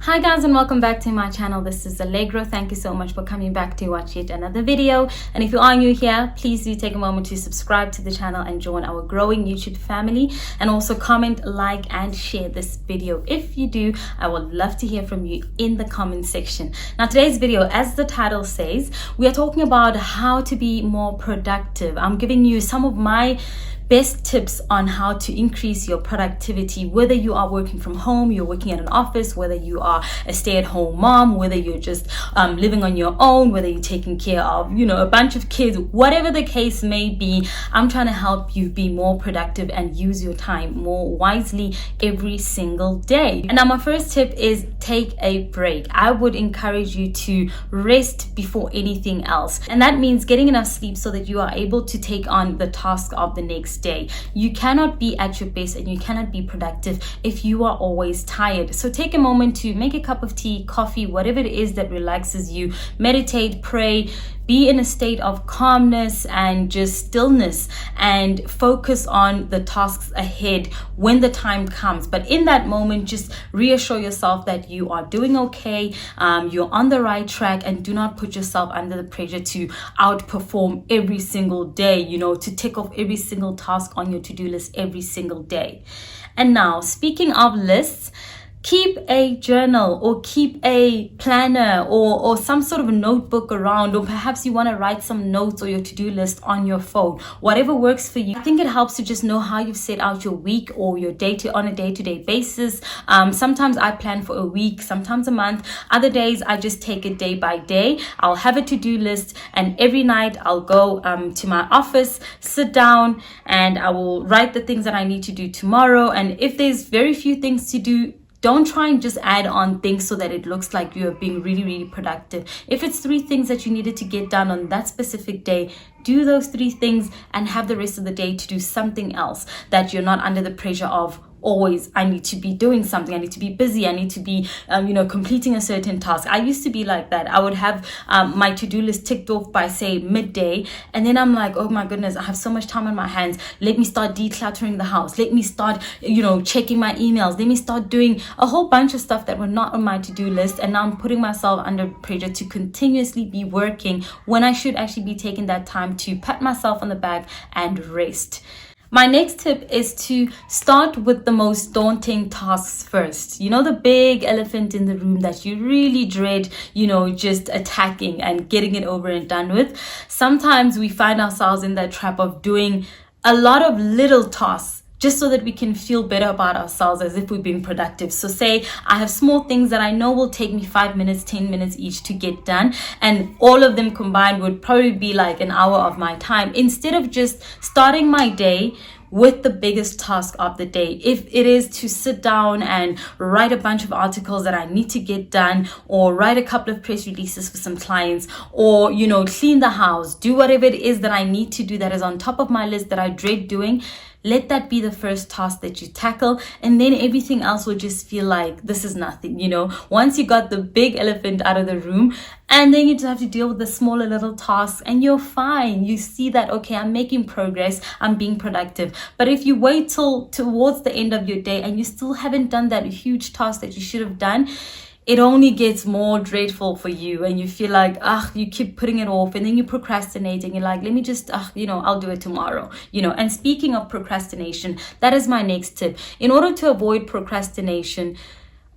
Hi guys, and welcome back to my channel. This is Allegro. Thank you so much for coming back to watch yet another video. And if you are new here, please do take a moment to subscribe to the channel and join our growing YouTube family, and also comment, like and share this video. If you do, I would love to hear from you in the comment section. Now today's video, as the title says, we are talking about how to be more productive. I'm giving you some of my best tips on how to increase your productivity, whether you are working from home, you're working at an office, whether you are a stay-at-home mom, whether you're just living on your own, whether you're taking care of a bunch of kids, whatever the case may be. I'm trying to help you be more productive and use your time more wisely every single day. And now my first tip is take a break. I would encourage you to rest before anything else, and that means getting enough sleep so that you are able to take on the task of the next day. You cannot be at your best and you cannot be productive if you are always tired. So take a moment to make a cup of tea, coffee, whatever it is that relaxes you. Meditate, pray, be in a state of calmness and just stillness, and focus on the tasks ahead when the time comes. But in that moment, just reassure yourself that you are doing okay, you're on the right track, and do not put yourself under the pressure to outperform every single day, to tick off every single task on your to-do list every single day. And now, speaking of lists, keep a journal or keep a planner or some sort of a notebook around, or perhaps you want to write some notes or your to-do list on your phone. Whatever works for you. I think it helps to just know how you've set out your week or your day on a day-to-day basis. Sometimes I plan for a week, sometimes a month. Other days I just take it day by day. I'll have a to-do list, and every night I'll go to my office, sit down, and I will write the things that I need to do tomorrow. And if there's very few things to do, don't try and just add on things so that it looks like you are being really, really productive. If it's 3 things that you needed to get done on that specific day, do those 3 things and have the rest of the day to do something else that you're not under the pressure of always, I need to be doing something, I need to be busy, I need to be completing a certain task. I used to be like that. I would have my to-do list ticked off by say midday, and then I'm like, oh my goodness, I have so much time on my hands. Let me start decluttering the house, let me start checking my emails, let me start doing a whole bunch of stuff that were not on my to-do list. And now I'm putting myself under pressure to continuously be working when I should actually be taking that time to pat myself on the back and rest. My next tip is to start with the most daunting tasks first. The big elephant in the room that you really dread, just attacking and getting it over and done with. Sometimes we find ourselves in that trap of doing a lot of little tasks just so that we can feel better about ourselves, as if we're being productive. So say I have small things that I know will take me 5 minutes, 10 minutes each to get done, and all of them combined would probably be like an hour of my time. Instead of just starting my day with the biggest task of the day, if it is to sit down and write a bunch of articles that I need to get done, or write a couple of press releases for some clients, or clean the house, do whatever it is that I need to do that is on top of my list that I dread doing, let that be the first task that you tackle, and then everything else will just feel like this is nothing. Once you got the big elephant out of the room, and then you just have to deal with the smaller little tasks, and you're fine. You see that, okay, I'm making progress, I'm being productive. But if you wait till towards the end of your day and you still haven't done that huge task that you should have done, it only gets more dreadful for you, and you feel like, you keep putting it off, and then you procrastinate, and you're like, let me just, I'll do it tomorrow, And speaking of procrastination, that is my next tip. In order to avoid procrastination,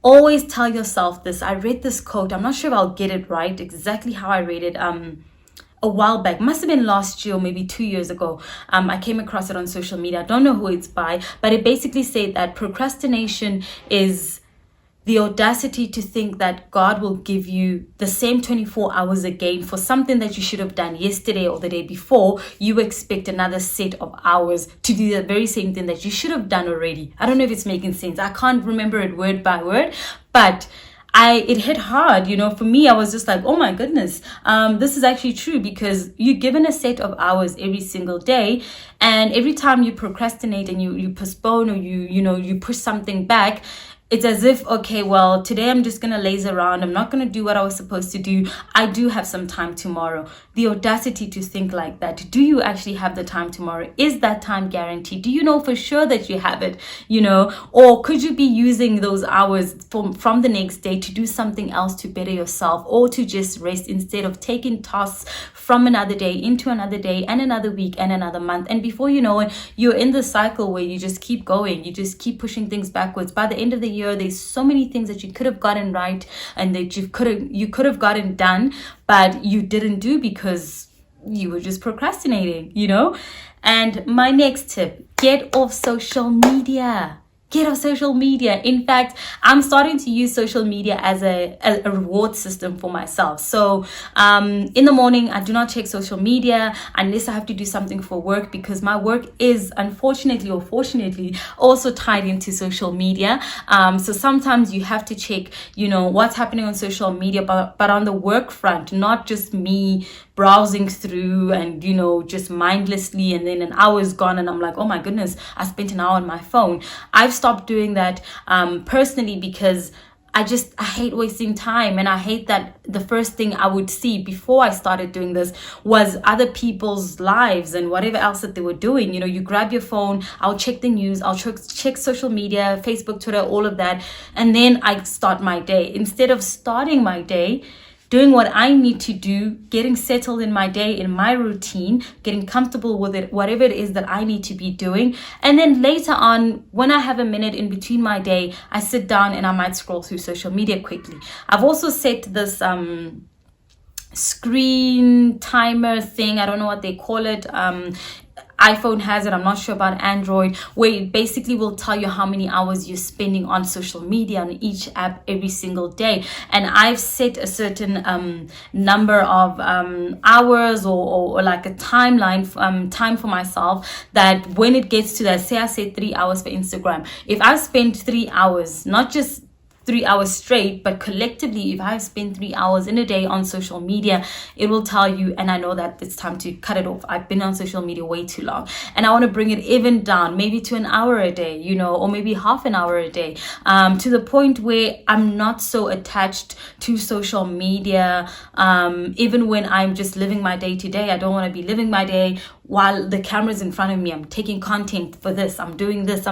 always tell yourself this. I read this quote. I'm not sure if I'll get it right, exactly how I read it. A while back, must have been last year or maybe 2 years ago. I came across it on social media. I don't know who it's by, but it basically said that procrastination is the audacity to think that God will give you the same 24 hours again for something that you should have done yesterday or the day before. You expect another set of hours to do the very same thing that you should have done already. I don't know if it's making sense. I can't remember it word by word, but it hit hard. For me, I was just like, oh my goodness, this is actually true, because you're given a set of hours every single day, and every time you procrastinate and you postpone, or you push something back, it's as if, okay, well, today I'm just going to laze around. I'm not going to do what I was supposed to do. I do have some time tomorrow. The audacity to think like that. Do you actually have the time tomorrow? Is that time guaranteed? Do you know for sure that you have it, or could you be using those hours from the next day to do something else to better yourself, or to just rest instead of taking tasks from another day into another day and another week and another month? And before you know it, you're in the cycle where you just keep going. You just keep pushing things backwards. By the end of the year, there's so many things that you could have gotten right and that you could have gotten done, but you didn't do because you were just procrastinating, And my next tip, get off social media. Get off social media. In fact, I'm starting to use social media as a reward system for myself. So in the morning, I do not check social media unless I have to do something for work, because my work is unfortunately or fortunately also tied into social media. So sometimes you have to check, what's happening on social media, but on the work front, not just me browsing through and just mindlessly, and then an hour is gone and I'm like, oh my goodness, I spent an hour on my phone. I've stopped doing that personally, because I hate wasting time, and I hate that the first thing I would see before I started doing this was other people's lives and whatever else that they were doing. You grab your phone, I'll check the news, I'll check social media, Facebook, Twitter, all of that, and then I start my day. Instead of starting my day doing what I need to do, getting settled in my day, in my routine, getting comfortable with it, whatever it is that I need to be doing. And then later on, when I have a minute in between my day, I sit down and I might scroll through social media quickly. I've also set this screen timer thing. I don't know what they call it. iPhone has it, I'm not sure about Android, where it basically will tell you how many hours you're spending on social media on each app every single day. And I've set a certain number of hours or like a timeline, time for myself, that when it gets to that, say I said 3 hours for Instagram, if I spend 3 hours, not just 3 hours straight, but collectively, if I spend 3 hours in a day on social media, it will tell you, and I know that it's time to cut it off. I've been on social media way too long, and I want to bring it even down, maybe to an hour a day, or maybe half an hour a day, to the point where I'm not so attached to social media. Even when I'm just living my day to day, I don't want to be living my day while the camera's in front of me. I'm taking content for this, I'm doing this,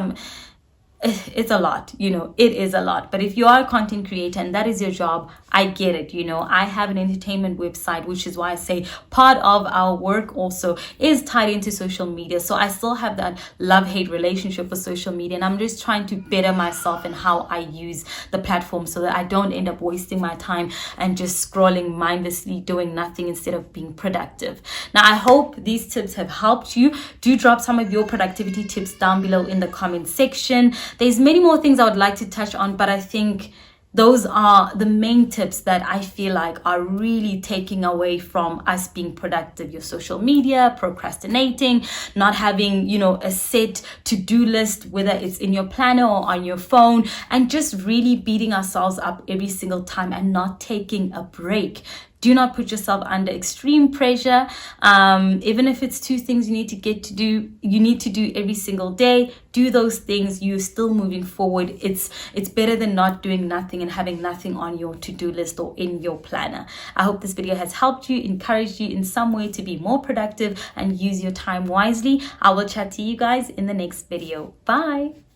it's a lot, it is a lot. But if you are a content creator and that is your job, I get it. I have an entertainment website, which is why I say part of our work also is tied into social media. So I still have that love-hate relationship with social media, and I'm just trying to better myself in how I use the platform so that I don't end up wasting my time and just scrolling mindlessly, doing nothing instead of being productive. Now, I hope these tips have helped you. Do drop some of your productivity tips down below in the comment section. There's many more things I would like to touch on, but I think those are the main tips that I feel like are really taking away from us being productive. Your social media, procrastinating, not having, a set to-do list, whether it's in your planner or on your phone, and just really beating ourselves up every single time and not taking a break. Do not put yourself under extreme pressure. Even if it's 2 things you need to do every single day, do those things. You're still moving forward. It's better than not doing nothing and having nothing on your to-do list or in your planner. I hope this video has helped you, encouraged you in some way to be more productive and use your time wisely. I will chat to you guys in the next video. Bye.